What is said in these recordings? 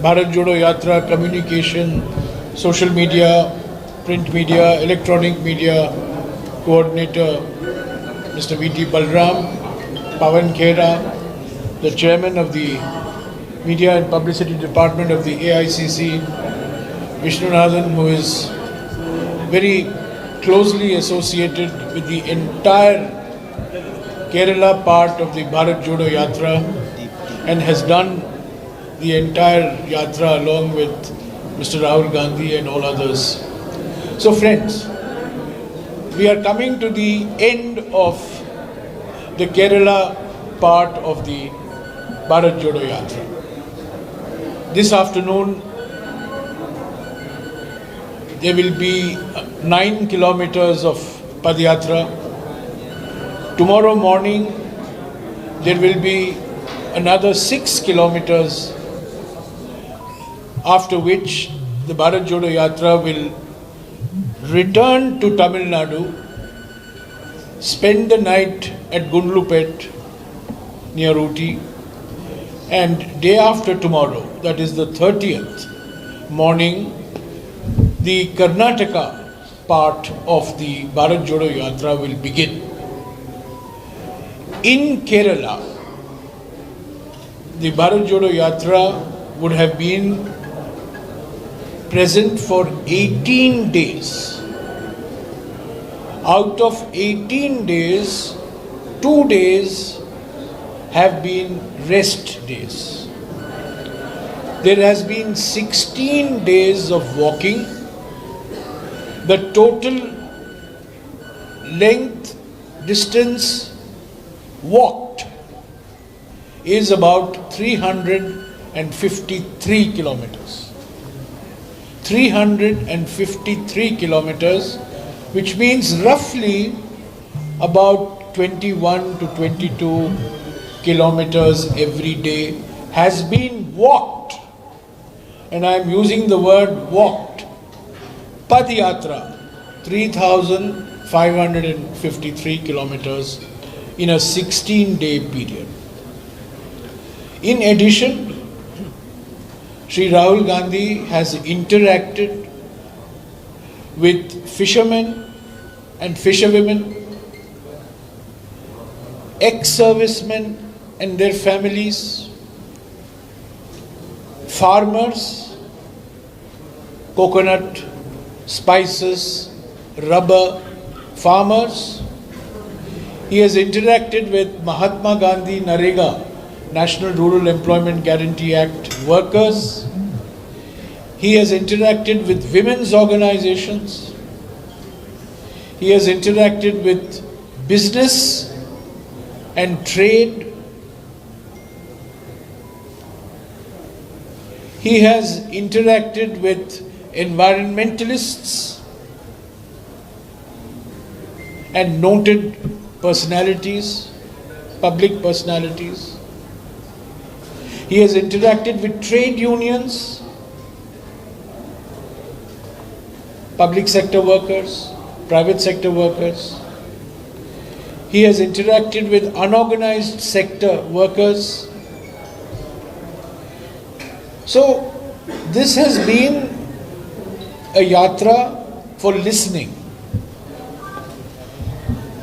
Bharat Jodo Yatra communication, social media, print media, electronic media coordinator, Mr. V.T. Balram, Pawan Khera, the chairman of the Media and Publicity Department of the AICC, Vishnunathan, who is very closely associated with the entire Kerala part of the Bharat Jodo Yatra and has done the entire Yatra along with Mr. Rahul Gandhi and all others. So friends, we are coming to the end of the Kerala part of the Bharat Jodo Yatra. This afternoon, there will be 9 kilometers of Padyatra. Tomorrow morning, there will be another 6 kilometers, after which the Bharat Jodo Yatra will return to Tamil Nadu, spend the night at Gundlupet near Ooty, and day after tomorrow, that is the 30th morning, the Karnataka part of the Bharat Jodo Yatra will begin. In Kerala, the Bharat Jodo Yatra would have been present for 18 days. Out of 18 days, 2 days have been rest days. There has been 16 days of walking. The total length, distance walked is about 353 kilometers. 353 kilometers, which means roughly about 21 to 22 kilometers every day has been walked. And I am using the word walked. Padyatra, 3,553 kilometers in a 16-day period. In addition, Sri Rahul Gandhi has interacted with fishermen and fisherwomen, ex-servicemen and their families, farmers, coconut, spices, rubber farmers. He has interacted with Mahatma Gandhi Narega, National Rural Employment Guarantee Act workers. He has interacted with women's organizations. He has interacted with business and trade. He has interacted with environmentalists and noted personalities, public personalities. He has interacted with trade unions, public sector workers, private sector workers. He has interacted with unorganized sector workers. So, this has been a yatra for listening.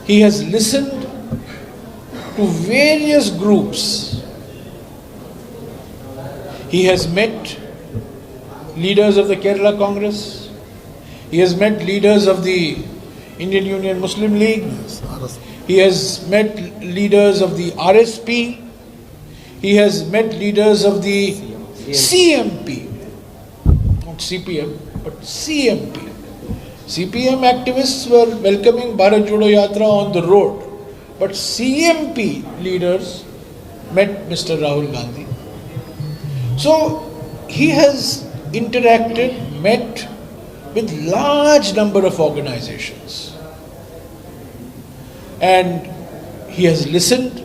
He has listened to various groups. He has met leaders of the Kerala Congress. He has met leaders of the Indian Union Muslim League. He has met leaders of the RSP. He has met leaders of the CMP. Not CPM, but CMP. CPM activists were welcoming Bharat Jodo Yatra on the road. But CMP leaders met Mr. Rahul Gandhi. So he has interacted, met with large number of organizations. And he has listened.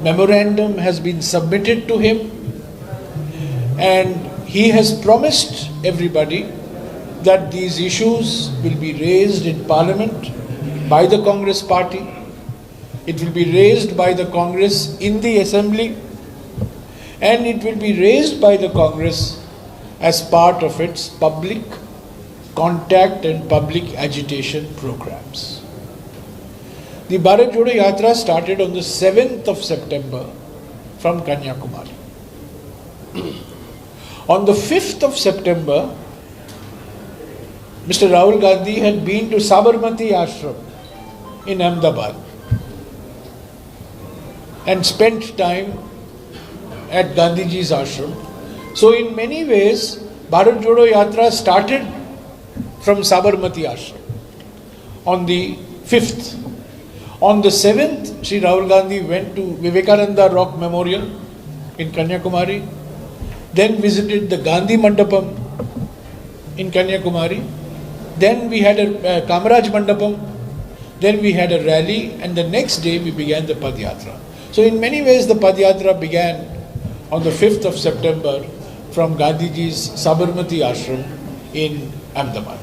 Memorandum has been submitted to him. And he has promised everybody that these issues will be raised in Parliament by the Congress party. It will be raised by the Congress in the Assembly. and it will be raised by the Congress as part of its public contact and public agitation programs. The Bharat Jodo Yatra started on the 7th of September from Kanyakumari. On the 5th of September, Mr. Rahul Gandhi had been to Sabarmati Ashram in Ahmedabad and spent time at Gandhiji's ashram. So in many ways, Bharat Jodo Yatra started from Sabarmati Ashram on the 5th. On the 7th, Sri Rahul Gandhi went to Vivekananda Rock Memorial in Kanyakumari, then visited the Gandhi Mandapam in Kanyakumari, then we had a Kamaraj Mandapam, then we had a rally, and the next day we began the Padyatra. So in many ways the Padyatra began on the 5th of September from Gandhiji's Sabarmati Ashram in Ahmedabad.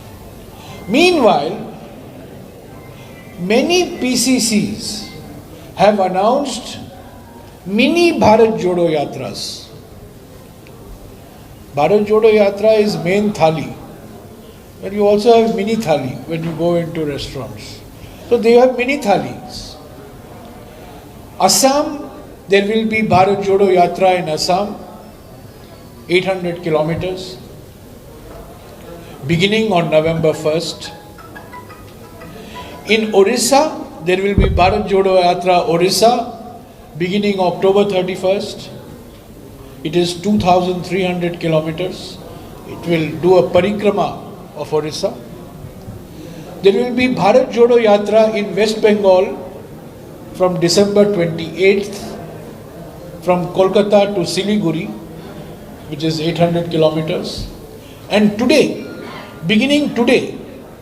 Meanwhile, many PCCs have announced mini Bharat Jodo Yatras. Bharat Jodo Yatra is main thali, but you also have mini thali when you go into restaurants. So they have mini thalis. Assam, there will be Bharat Jodo Yatra in Assam, 800 kilometers, beginning on November 1st. In Orissa, there will be Bharat Jodo Yatra Orissa, beginning October 31st. It is 2,300 kilometers. It will do a parikrama of Orissa. There will be Bharat Jodo Yatra in West Bengal from December 28th, from Kolkata to Siliguri, which is 800 kilometers. And today, beginning today,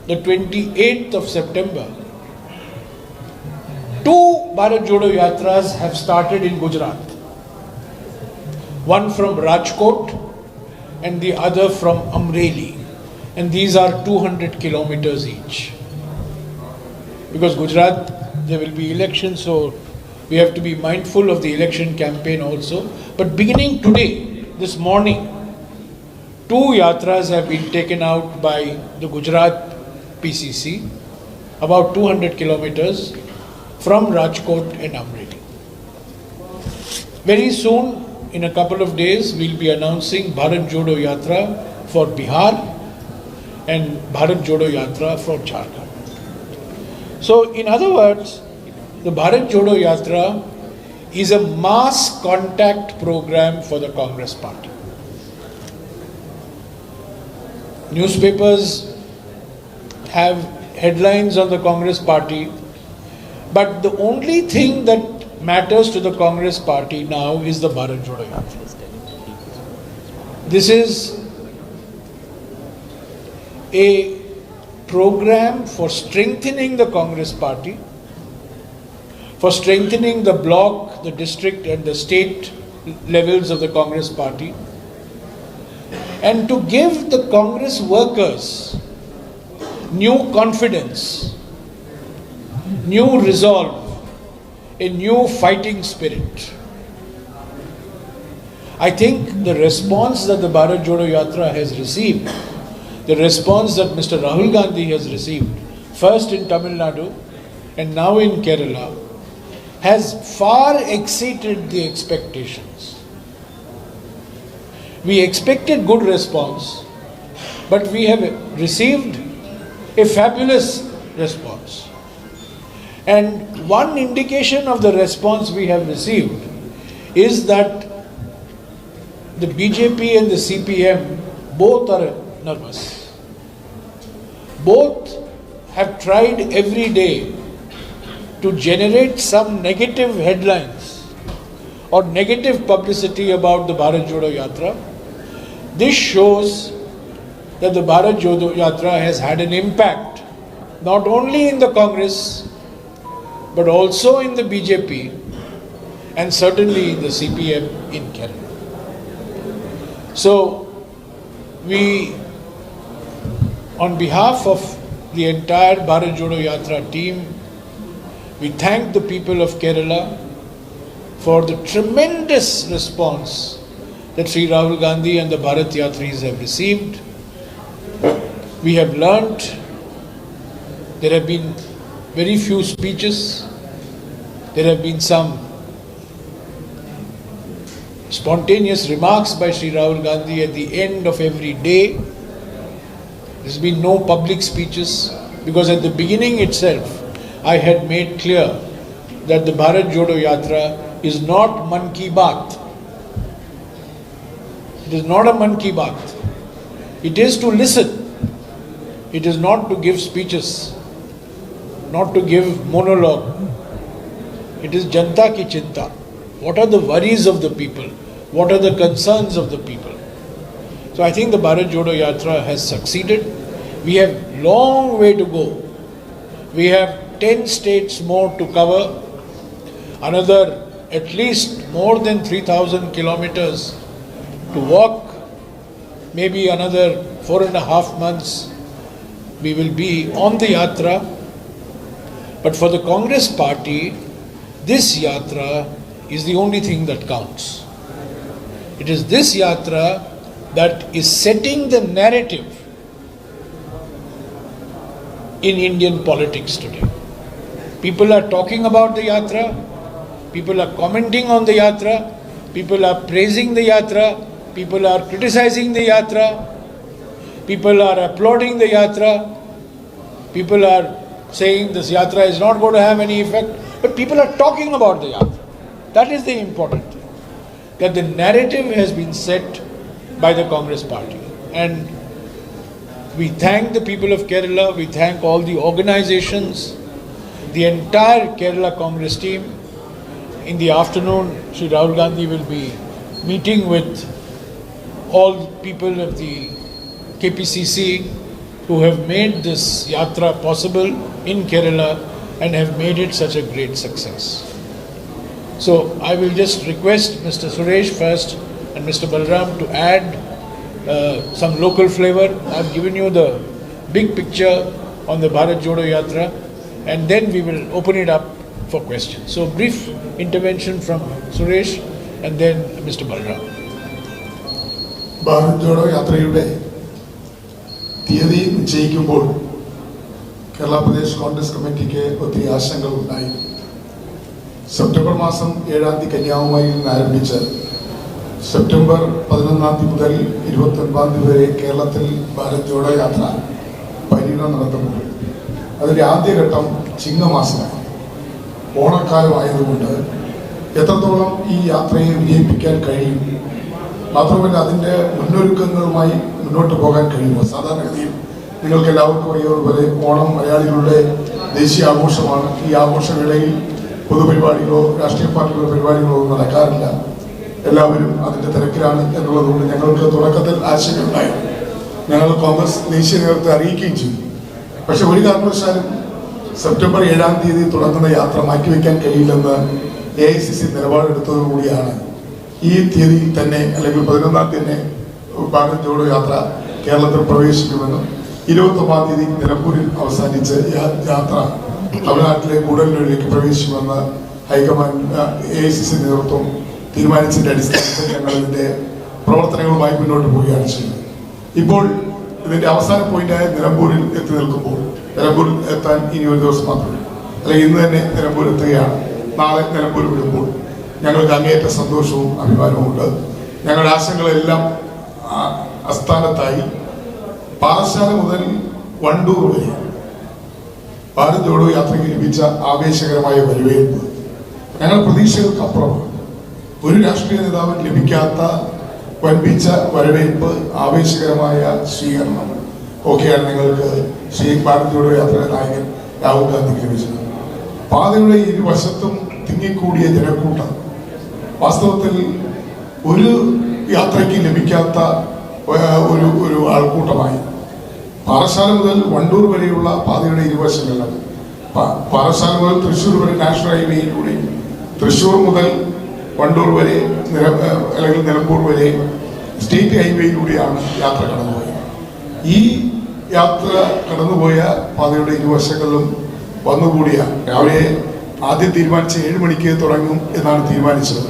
the 28th of September, 2 Bharat Jodo Yatras have started in Gujarat. One from Rajkot and the other from Amreli. And these are 200 kilometers each. Because Gujarat, there will be elections, so we have to be mindful of the election campaign also. But beginning today, this morning, 2 yatras have been taken out by the Gujarat PCC, about 200 kilometers from Rajkot and Amreli. Very soon, in a couple of days, we'll be announcing Bharat Jodo Yatra for Bihar and Bharat Jodo Yatra for Jharkhand. So, in other words, the Bharat Jodo Yatra is a mass contact program for the Congress party. Newspapers have headlines on the Congress party, but the only thing that matters to the Congress party now is the Bharat Jodo Yatra. This is a program for strengthening the Congress party, for strengthening the bloc, the district and the state levels of the Congress party, and to give the Congress workers new confidence, new resolve, a new fighting spirit. I think the response that the Bharat Jodo Yatra has received, the response that Mr. Rahul Gandhi has received, first in Tamil Nadu and now in Kerala, has far exceeded the expectations. We expected good response, but we have received a fabulous response. And one indication of the response we have received is that the BJP and the CPM both are nervous. Both have tried every day to generate some negative headlines or negative publicity about the Bharat Jodo Yatra. This shows that the Bharat Jodo Yatra has had an impact not only in the Congress but also in the BJP and certainly in the CPM in Kerala. So, we, on behalf of the entire Bharat Jodo Yatra team, we thank the people of Kerala for the tremendous response that Sri Rahul Gandhi and the Bharat Yatris have received. We have learnt. There have been very few speeches. There have been some spontaneous remarks by Sri Rahul Gandhi at the end of every day. There's been no public speeches, because at the beginning itself I had made clear that the Bharat Jodo Yatra is not Man Ki Baat. It is not a Man Ki Baat. It is to listen. It is not to give speeches, not to give monologue. It is Janta Ki Chinta. What are the worries of the people? What are the concerns of the people? So I think the Bharat Jodo Yatra has succeeded. We have long way to go. We have 10 states more to cover. Another at least more than 3,000 kilometers to walk. Maybe another 4.5 months we will be on the Yatra. But for the Congress party, this Yatra is the only thing that counts. It is this Yatra that is setting the narrative in Indian politics today. People are talking about the Yatra, people are commenting on the Yatra, people are praising the Yatra, people are criticizing the Yatra, people are applauding the Yatra, people are saying this Yatra is not going to have any effect, but people are talking about the Yatra. That is the important thing, that the narrative has been set by the Congress party. And we thank the people of Kerala, we thank all the organizations, the entire Kerala Congress team. In the afternoon, Sri Rahul Gandhi will be meeting with all people of the KPCC who have made this Yatra possible in Kerala and have made it such a great success. So I will just request Mr. Suresh first and Mr. Balram to add some local flavor. I've given you the big picture on the Bharat Jodo Yatra, and then we will open it up for questions. So brief intervention from Suresh and then Mr. Balram. Bharat Jodo Yatrayude തീയതി നിശ്ചയിക്കുമ്പോൾ കേരള പ്രദേശ് കോൺഗ്രസ് കമ്മിറ്റിക്ക് ഒത്തിരി ആശങ്കകൾ ഉണ്ടായി. September മാസം 7 കന്യാകുമാരിയിൽ നിന്ന് ആരംഭിച്ച് September 11 മുതൽ 29 വരെ കേരളത്തിൽ ഭാരത് ജോഡോ യാത്ര പര്യടനം നടത്തുമ്പോൾ അതിൻ്റെ ആദ്യഘട്ടം ചിങ്ങമാസമാണ്. ഓണക്കാലമായതുകൊണ്ട് എത്രത്തോളം ഈ യാത്രയെ വിജയിപ്പിക്കാൻ കഴിയും, മാത്രമല്ല അതിൻ്റെ മുന്നൊരുക്കങ്ങളുമായി മുന്നോട്ട് പോകാൻ കഴിയുമോ? സാധാരണഗതിയിൽ നിങ്ങൾക്ക് എല്ലാവർക്കും അറിയാവുന്നതുപോലെ ഓണം മലയാളികളുടെ ദേശീയ ആഘോഷമാണ്. ഈ ആഘോഷവേളയിൽ പൊതുപരിപാടികളോ രാഷ്ട്രീയ പാർട്ടികളുടെ പരിപാടികളോ ഒന്നും നടക്കാറില്ല. എല്ലാവരും അതിൻ്റെ തിരക്കിലാണ് എന്നുള്ളതുകൊണ്ട് ഞങ്ങൾക്ക് തുടക്കത്തിൽ ആശങ്കയുണ്ടായി. ഞങ്ങൾ കോൺഗ്രസ് ദേശീയ നേതൃത്വത്തെ അറിയിക്കുകയും ചെയ്തു. പക്ഷെ ഒരു കാരണവശാലും സെപ്റ്റംബർ 7 തുടങ്ങുന്ന യാത്ര മാറ്റിവെക്കാൻ കഴിയില്ലെന്ന് AICC നിലപാടെടുത്തതോടുകൂടിയാണ് ഈ തീയതിയിൽ തന്നെ അല്ലെങ്കിൽ 11 തന്നെ ഭാരത് ജോഡോ യാത്ര കേരളത്തിൽ പ്രവേശിക്കുമെന്നും 29 നിലമ്പൂരിൽ അവസാനിച്ച് യാത്ര തമിഴ്നാട്ടിലെ ഗൂഡല്ലൂരിലേക്ക് പ്രവേശിക്കുമെന്ന് ഹൈക്കമാൻഡ് AICC നേതൃത്വം തീരുമാനിച്ചതിൻ്റെ അടിസ്ഥാനത്തിൽ ഞങ്ങൾ ഇതിൻ്റെ പ്രവർത്തനങ്ങളുമായി മുന്നോട്ട് പോവുകയാണ് ചെയ്യുന്നത്. ഇപ്പോൾ ഇതിൻ്റെ അവസാന പോയിന്റായ നിലമ്പൂരിൽ എത്തി നിൽക്കുമ്പോൾ നിലമ്പൂരിൽ എത്താൻ ഇനി ഒരു ദിവസം മാത്രമേ, അല്ലെങ്കിൽ ഇന്ന് തന്നെ നിലമ്പൂർ എത്തുകയാണ്. നാളെ നിലമ്പൂർ വിടുമ്പോൾ ഞങ്ങൾക്ക് അങ്ങേയറ്റ സന്തോഷവും അഭിമാനവും ഉണ്ട്. ഞങ്ങളുടെ ആശങ്കകളെല്ലാം അസ്ഥാനത്തായി. പാറശാല മുതൽ വണ്ടൂർ വരെ ഭാരത് ജോഡോ യാത്രയ്ക്ക് ലഭിച്ച ആവേശകരമായ വരവേൽപ്പ് ഞങ്ങൾ പ്രതീക്ഷകൾക്കപ്പുറമാണ്. ഒരു രാഷ്ട്രീയ നേതാവിന് ലഭിക്കാത്ത വൻപിച്ച വരവേൽപ്പ്, ആവേശകരമായ സ്വീകരണം ഒക്കെയാണ് നിങ്ങൾക്ക് ശ്രീ ഭാരത് ജോഡോ യാത്രയുടെ നായകൻ രാഹുൽ ഗാന്ധിക്ക് ലഭിച്ചത്. പാതയുടെ ഇരുവശത്തും തിങ്ങിക്കൂടിയ ജനക്കൂട്ടം വാസ്തവത്തിൽ ഒരു യാത്രയ്ക്ക് ലഭിക്കാത്ത ഒരു ആൾക്കൂട്ടമായി. പാറശാല മുതൽ വണ്ടൂർ വരെയുള്ള പാതയുടെ ഇരുവശങ്ങളിലും, പാറശാല മുതൽ തൃശ്ശൂർ വരെ നാഷണൽ ഹൈവേയിലൂടെയും തൃശ്ശൂർ മുതൽ വണ്ടൂർ വരെ അല്ലെങ്കിൽ നിലമ്പൂർ വരെ സ്റ്റേറ്റ് ഹൈവേയിലൂടെയാണ് യാത്ര കടന്നുപോയത്. ഈ യാത്ര കടന്നുപോയ പാതയുടെ ഇരുവശങ്ങളിലും വന്നുകൂടിയ രാവിലെ ആദ്യം തീരുമാനിച്ച 7 മണിക്ക് തുടങ്ങും എന്നാണ് തീരുമാനിച്ചത്.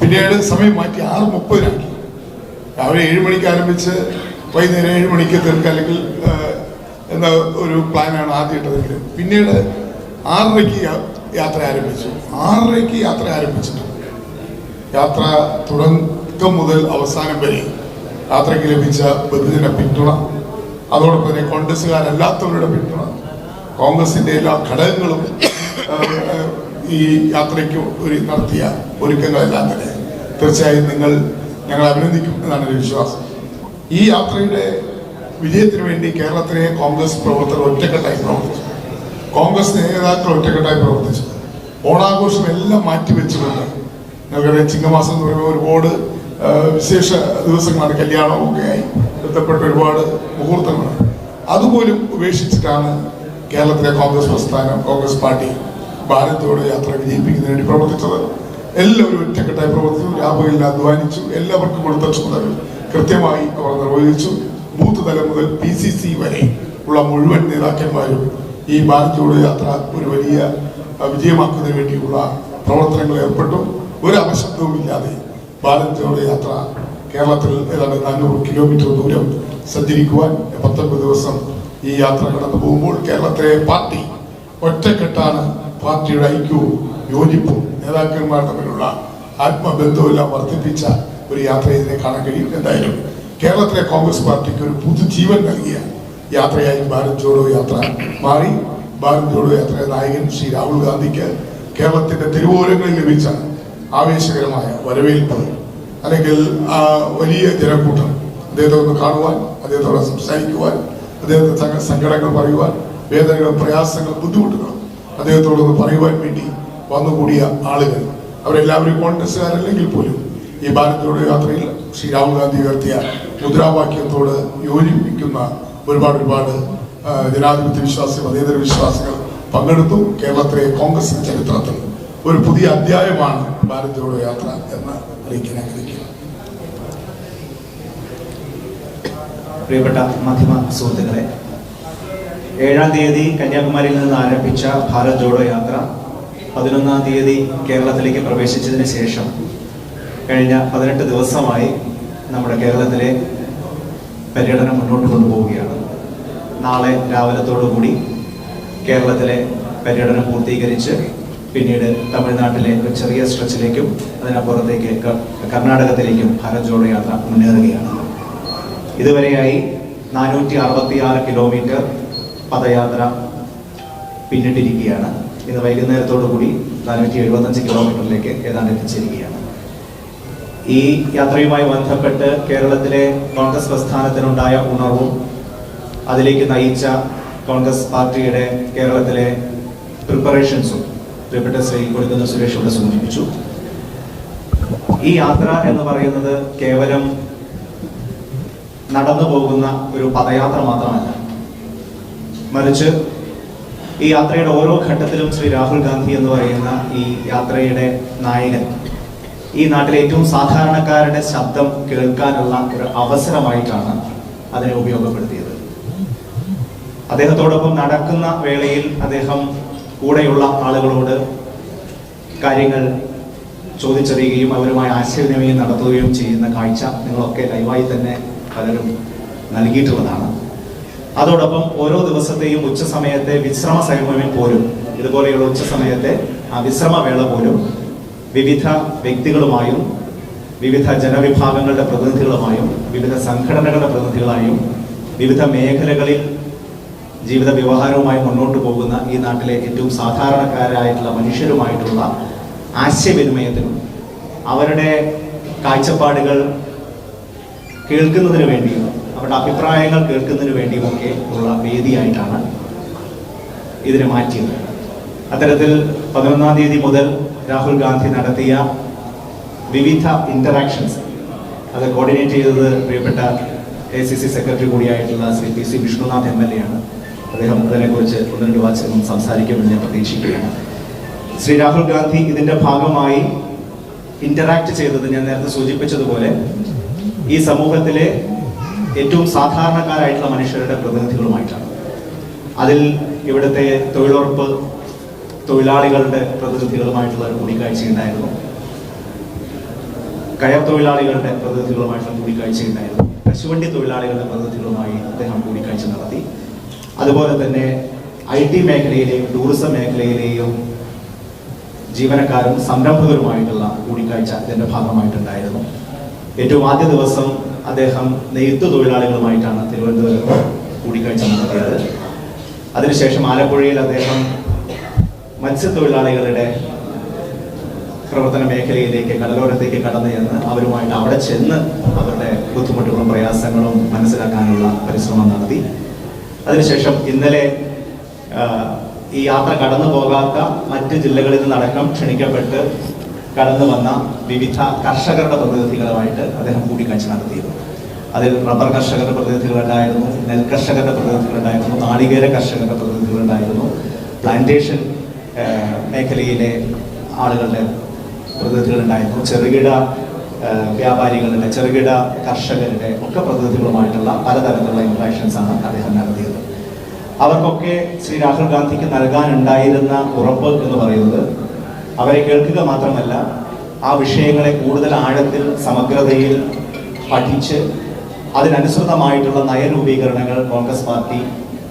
പിന്നീട് സമയം മാറ്റി 6:30 രാവിലെ 7 മണിക്ക് ആരംഭിച്ച് വൈകുന്നേരം 7 മണിക്ക് തീർക്കുക, അല്ലെങ്കിൽ എന്ന ഒരു പ്ലാനാണ് ആദ്യം ഇട്ടതെങ്കിലും പിന്നീട് 6:30 യാത്ര ആരംഭിച്ചു. 6:30 യാത്ര ആരംഭിച്ചിട്ട് യാത്ര തുടക്കം മുതൽ അവസാനം വരെ യാത്രയ്ക്ക് ലഭിച്ച ബഹുജന പിന്തുണ, അതോടൊപ്പം തന്നെ കോൺഗ്രസ്സുകാരല്ലാത്തവരുടെ പിന്തുണ, കോൺഗ്രസിൻ്റെ എല്ലാ ഘടകങ്ങളും ഈ യാത്രയ്ക്ക് നടത്തിയ ഒരുക്കങ്ങളെല്ലാം തന്നെ തീർച്ചയായും ഞങ്ങൾ അഭിനന്ദിക്കും എന്നാണ് ഒരു വിശ്വാസം. ഈ യാത്രയുടെ വിജയത്തിന് വേണ്ടി കേരളത്തിലെ കോൺഗ്രസ് പ്രവർത്തകർ ഒറ്റക്കെട്ടായി പ്രവർത്തിച്ചു, കോൺഗ്രസ് നേതാക്കൾ ഒറ്റക്കെട്ടായി പ്രവർത്തിച്ചു. ഓണാഘോഷം എല്ലാം മാറ്റിവെച്ചുകൊണ്ട്, ഞങ്ങളുടെ ചിങ്ങമാസം എന്ന് പറയുമ്പോൾ ഒരുപാട് വിശേഷ ദിവസങ്ങളാണ്, കല്യാണമൊക്കെയായി ബന്ധപ്പെട്ട ഒരുപാട് മുഹൂർത്തങ്ങളാണ്. അതുപോലും ഉപേക്ഷിച്ചിട്ടാണ് കേരളത്തിലെ കോൺഗ്രസ് പ്രസ്ഥാനം, കോൺഗ്രസ് പാർട്ടി ഭാരത് ജോഡോ യാത്ര വിജയിപ്പിക്കുന്നതിന് വേണ്ടി പ്രവർത്തിച്ചത്. എല്ലാവരും ഒറ്റക്കെട്ടായി പ്രവർത്തിച്ചു, രാപകലിൽ അധ്വാനിച്ചു. എല്ലാവർക്കും കൊടുത്ത ചുമതല കൃത്യമായി അവർ നിർവഹിച്ചു. ബൂത്ത് തലം മുതൽ PCC വരെ ഉള്ള മുഴുവൻ നേതാക്കന്മാരും ഈ ഭാരത് ജോഡോ യാത്ര ഒരു വലിയ വിജയമാക്കുന്നതിന് വേണ്ടിയുള്ള പ്രവർത്തനങ്ങളിൽ ഏർപ്പെട്ടു. ഒരു അപശബ്ദവും ഇല്ലാതെ ഭാരത് ജോഡോ യാത്ര കേരളത്തിൽ ഏതാണ്ട് 400 കിലോമീറ്റർ ദൂരം സഞ്ചരിക്കുവാൻ 19 ദിവസം ഈ യാത്ര കടന്നു പോകുമ്പോൾ കേരളത്തിലെ പാർട്ടി ഒറ്റക്കെട്ടാണ്. പാർട്ടിയുടെ ഐക്യവും യോജിപ്പും നേതാക്കന്മാർ തമ്മിലുള്ള ആത്മബന്ധവും എല്ലാം വർദ്ധിപ്പിച്ച ഒരു യാത്ര ഇതിനെ കാണാൻ കഴിയും. എന്തായാലും കേരളത്തിലെ കോൺഗ്രസ് പാർട്ടിക്ക് ഒരു പുതുജീവൻ നൽകിയ യാത്രയായി ഭാരത് ജോഡോ യാത്ര മാറി. ഭാരത് ജോഡോ യാത്രയുടെ നായകൻ ശ്രീ രാഹുൽ ഗാന്ധിക്ക് കേരളത്തിന്റെ തെരുവോരങ്ങളിൽ ലഭിച്ച ആവേശകരമായ വരവേൽപ്പ്, അല്ലെങ്കിൽ വലിയ ജനക്കൂട്ടം അദ്ദേഹത്തെ ഒന്ന് കാണുവാൻ, അദ്ദേഹത്തോട് സംസാരിക്കുവാൻ, അദ്ദേഹത്തെ സങ്കടങ്ങൾ പറയുവാൻ, വേദനകളും പ്രയാസങ്ങളും ബുദ്ധിമുട്ടുകളും അദ്ദേഹത്തോടൊന്ന് പറയുവാൻ വേണ്ടി വന്നുകൂടിയ ആളുകൾ, അവരെല്ലാവരും കോൺഗ്രസ്സുകാരല്ലെങ്കിൽ പോലും ഈ ഭാരത് ജോഡോ യാത്രയിൽ ശ്രീ രാഹുൽ ഗാന്ധി ഉയർത്തിയ മുദ്രാവാക്യത്തോട് യോജിപ്പിക്കുന്ന ഒരുപാട് ജനാധിപത്യ വിശ്വാസി, മതേതര വിശ്വാസികൾ പങ്കെടുത്തു. കേരളത്തിലെ കോൺഗ്രസ് ചരിത്രത്തിൽ ഒരു പുതിയ അധ്യായമാണ് ഭാരത് ജോഡോ യാത്ര എന്ന് അറിയിക്കാൻ ആഗ്രഹിക്കുന്നു. പ്രിയപ്പെട്ട മാധ്യമ സുഹൃത്തുക്കളെ, 7-ാം തീയതി കന്യാകുമാരിയിൽ നിന്ന് ആരംഭിച്ച ഭാരത് ജോഡോ യാത്ര 11-ാം തീയതി കേരളത്തിലേക്ക് പ്രവേശിച്ചതിന് ശേഷം കഴിഞ്ഞ 18 ദിവസമായി നമ്മുടെ കേരളത്തിലെ പര്യടനം മുന്നോട്ട് കൊണ്ടുപോവുകയാണ്. നാളെ രാവിലത്തോടുകൂടി കേരളത്തിലെ പര്യടനം പൂർത്തീകരിച്ച് പിന്നീട് തമിഴ്നാട്ടിലെ ഒരു ചെറിയ സ്ട്രെച്ചിലേക്കും അതിനപ്പുറത്തേക്ക് കർണാടകത്തിലേക്കും ഭാരത് ജോഡോ യാത്ര മുന്നേറുകയാണ്. ഇതുവരെയായി 466 കിലോമീറ്റർ പദയാത്ര പിന്നിട്ടിരിക്കുകയാണ്. ഇന്ന് വൈകുന്നേരത്തോടുകൂടി 475 കിലോമീറ്ററിലേക്ക് ഏതാണ്ട് എത്തിച്ചിരിക്കുകയാണ്. ഈ യാത്രയുമായി ബന്ധപ്പെട്ട് കേരളത്തിലെ കോൺഗ്രസ് പ്രസ്ഥാനത്തിനുണ്ടായ ഉണർവും അതിലേക്ക് നയിച്ച കോൺഗ്രസ് പാർട്ടിയുടെ കേരളത്തിലെ പ്രിപ്പറേഷൻസും പ്രിയപ്പെട്ട ശ്രീ കൊടുക്കുന്ന സുരേഷ് ഇവിടെ സൂചിപ്പിച്ചു. ഈ യാത്ര എന്ന് പറയുന്നത് കേവലം നടന്നു പോകുന്ന ഒരു പദയാത്ര മാത്രമല്ല, മറിച്ച് ഈ യാത്രയുടെ ഓരോ ഘട്ടത്തിലും ശ്രീ രാഹുൽ ഗാന്ധി എന്ന് പറയുന്ന ഈ യാത്രയുടെ നായകൻ ഈ നാട്ടിലെ ഏറ്റവും സാധാരണക്കാരുടെ ശബ്ദം കേൾക്കാനുള്ള ഒരു അവസരമായിട്ടാണ് അതിനെ ഉപയോഗപ്പെടുത്തിയത്. അദ്ദേഹത്തോടൊപ്പം നടക്കുന്ന വേളയിൽ അദ്ദേഹം കൂടെയുള്ള ആളുകളോട് കാര്യങ്ങൾ ചോദിച്ചറിയുകയും അവരുമായി ആശയവിനിമയം നടത്തുകയും ചെയ്യുന്ന കാഴ്ച നിങ്ങളൊക്കെ ലൈവായി തന്നെ പലരും നൽകിയിട്ടുള്ളതാണ്. അതോടൊപ്പം ഓരോ ദിവസത്തെയും ഉച്ച സമയത്തെ വിശ്രമ സമയം പോലും, ഇതുപോലെയുള്ള ഉച്ച സമയത്തെ ആ വിശ്രമവേള പോലും വിവിധ വ്യക്തികളുമായും വിവിധ ജനവിഭാഗങ്ങളുടെ പ്രതിനിധികളുമായും വിവിധ സംഘടനകളുടെ പ്രതിനിധികളായും വിവിധ മേഖലകളിൽ ജീവിത വ്യവഹാരവുമായി മുന്നോട്ട് പോകുന്ന ഈ നാട്ടിലെ ഏറ്റവും സാധാരണക്കാരായിട്ടുള്ള മനുഷ്യരുമായിട്ടുള്ള ആശയവിനിമയത്തിനും അവരുടെ കാഴ്ചപ്പാടുകൾ കേൾക്കുന്നതിന് വേണ്ടിയും അവരുടെ അഭിപ്രായങ്ങൾ കേൾക്കുന്നതിന് വേണ്ടിയുമൊക്കെ ഉള്ള വേദിയായിട്ടാണ് ഇതിനെ മാറ്റിയത്. അത്തരത്തിൽ 11-ാം തീയതി മുതൽ രാഹുൽ ഗാന്ധി നടത്തിയ വിവിധ ഇന്ററാക്ഷൻസ് അത് കോർഡിനേറ്റ് ചെയ്തത് പ്രിയപ്പെട്ട ACC സെക്രട്ടറി കൂടിയായിട്ടുള്ള ശ്രീ PC വിഷ്ണുനാഥ് MLA ആണ്. അദ്ദേഹം അതിനെക്കുറിച്ച് 1-2 വാചകം സംസാരിക്കുമെന്ന് ഞാൻ പ്രതീക്ഷിക്കുകയാണ്. ശ്രീ രാഹുൽ ഗാന്ധി ഇതിന്റെ ഭാഗമായി ഇന്ററാക്ട് ചെയ്തത് ഞാൻ നേരത്തെ സൂചിപ്പിച്ചതുപോലെ ഈ സമൂഹത്തിലെ ഏറ്റവും സാധാരണക്കാരായിട്ടുള്ള മനുഷ്യരുടെ പ്രതിനിധികളുമായിട്ടാണ്. അതിൽ ഇവിടുത്തെ തൊഴിലുറപ്പ് തൊഴിലാളികളുടെ പ്രതിനിധികളുമായിട്ടുള്ള ഒരു കൂടിക്കാഴ്ച ഉണ്ടായിരുന്നു. കയർ തൊഴിലാളികളുടെ പ്രതിനിധികളുമായിട്ടുള്ള കൂടിക്കാഴ്ചയുണ്ടായിരുന്നു. കശുവണ്ടി തൊഴിലാളികളുടെ പ്രതിനിധികളുമായി അദ്ദേഹം കൂടിക്കാഴ്ച നടത്തി. അതുപോലെ തന്നെ IT മേഖലയിലെയും ടൂറിസം മേഖലയിലെയും ജീവനക്കാരും സംരംഭകരുമായിട്ടുള്ള കൂടിക്കാഴ്ച ഇതിൻ്റെ ഭാഗമായിട്ടുണ്ടായിരുന്നു. ഏറ്റവും ആദ്യ ദിവസം അദ്ദേഹം നെയ്ത്ത് തൊഴിലാളികളുമായിട്ടാണ് തിരുവനന്തപുരത്ത് കൂടിക്കാഴ്ച നടത്തിയത്. അതിനുശേഷം ആലപ്പുഴയിൽ അദ്ദേഹം മത്സ്യത്തൊഴിലാളികളുടെ പ്രവർത്തന മേഖലയിലേക്ക് കടലോരത്തേക്ക് കടന്നു ചെന്ന് അവരുമായിട്ട് അവിടെ ചെന്ന് അവരുടെ ബുദ്ധിമുട്ടുകളും പ്രയാസങ്ങളും മനസ്സിലാക്കാനുള്ള പരിശ്രമം നടത്തി. അതിനുശേഷം ഇന്നലെ ഈ യാത്ര കടന്നു പോകാത്ത മറ്റ് ജില്ലകളിൽ നിന്നടക്കം ക്ഷണിക്കപ്പെട്ട് കടന്നു വന്ന വിവിധ കർഷകരുടെ പ്രതിനിധികളുമായിട്ട് അദ്ദേഹം കൂടിക്കാഴ്ച നടത്തിയിരുന്നു. അതിൽ റബ്ബർ കർഷകരുടെ പ്രതിനിധികളുണ്ടായിരുന്നു, നെൽകർഷകരുടെ പ്രതിനിധികളുണ്ടായിരുന്നു, നാളികേര കർഷകരുടെ പ്രതിനിധികളുണ്ടായിരുന്നു, പ്ലാന്റേഷൻ മേഖലയിലെ ആളുകളുടെ പ്രതിനിധികളുണ്ടായിരുന്നു, ചെറുകിട വ്യാപാരികളുടെ, ചെറുകിട കർഷകരുടെ ഒക്കെ പ്രതിനിധികളുമായിട്ടുള്ള പലതരത്തിലുള്ള ഇൻട്രാക്ഷൻസാണ് അദ്ദേഹം നടത്തിയത്. അവർക്കൊക്കെ ശ്രീ രാഹുൽ ഗാന്ധിക്ക് നൽകാനുണ്ടായിരുന്ന ഉറപ്പ് എന്ന് പറയുന്നത് അവരെ കേൾക്കുക മാത്രമല്ല, ആ വിഷയങ്ങളെ കൂടുതൽ ആഴത്തിൽ സമഗ്രതയിൽ പഠിച്ച് അതിനനുസൃതമായിട്ടുള്ള നയരൂപീകരണങ്ങൾ കോൺഗ്രസ് പാർട്ടി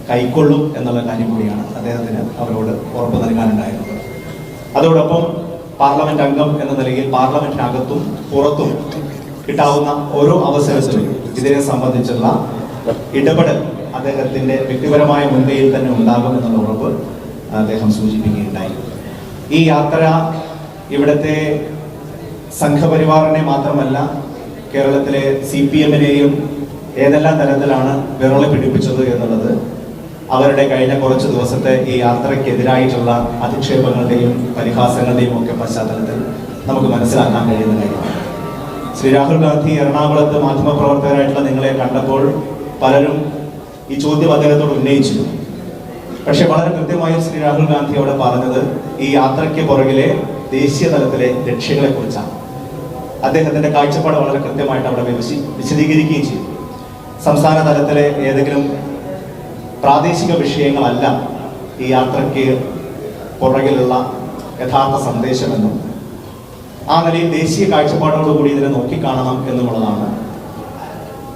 കൈക്കൊള്ളും എന്നുള്ള കാര്യം കൂടിയാണ് അദ്ദേഹത്തിന് അവരോട് ഉറപ്പ് നൽകാനുണ്ടായിരുന്നത്. അതോടൊപ്പം പാർലമെന്റ് അംഗം എന്ന നിലയിൽ പാർലമെന്റിനകത്തും പുറത്തും കിട്ടാവുന്ന ഓരോ അവസരത്തിലും ഇതിനെ സംബന്ധിച്ചുള്ള ഇടപെടൽ അദ്ദേഹത്തിന്റെ വ്യക്തിപരമായ മുൻകൈയിൽ തന്നെ ഉണ്ടാകും എന്നുള്ള ഉറപ്പ് അദ്ദേഹം സൂചിപ്പിക്കുകയുണ്ടായി. ഈ യാത്ര ഇവിടുത്തെ സംഘപരിവാറിനെ മാത്രമല്ല കേരളത്തിലെ CPM-നെയും ഏതെല്ലാം തരത്തിലാണ് വിരളി പിടിപ്പിച്ചത് എന്നുള്ളത് അവരുടെ കഴിഞ്ഞ കുറച്ച് ദിവസത്തെ ഈ യാത്രയ്ക്കെതിരായിട്ടുള്ള അധിക്ഷേപങ്ങളുടെയും പരിഹാസങ്ങളുടെയും ഒക്കെ പശ്ചാത്തലത്തിൽ നമുക്ക് മനസ്സിലാക്കാൻ കഴിയുന്ന കാര്യമാണ്. ശ്രീ രാഹുൽ ഗാന്ധി എറണാകുളത്ത് മാധ്യമപ്രവർത്തകരായിട്ടുള്ള നിങ്ങളെ കണ്ടപ്പോൾ പലരും ഈ ചോദ്യം അദ്ദേഹത്തോട് ഉന്നയിച്ചു. പക്ഷെ വളരെ കൃത്യമായി ശ്രീ രാഹുൽ ഗാന്ധി അവിടെ പറഞ്ഞത് ഈ യാത്രയ്ക്ക് പുറകിലെ ദേശീയ തലത്തിലെ ലക്ഷ്യങ്ങളെ കുറിച്ചാണ്. അദ്ദേഹത്തിന്റെ കാഴ്ചപ്പാട് വളരെ കൃത്യമായിട്ട് അവിടെ വിശദീകരിക്കുകയും ചെയ്തു. സംസ്ഥാന തലത്തിലെ ഏതെങ്കിലും പ്രാദേശിക വിഷയങ്ങളല്ല ഈ യാത്രയ്ക്ക് പുറകിലുള്ള യഥാർത്ഥ സന്ദേശമെന്നും ആ നിലയിൽ ദേശീയ കാഴ്ചപ്പാടോടുകൂടി ഇതിനെ നോക്കിക്കാണണം എന്നുള്ളതാണ്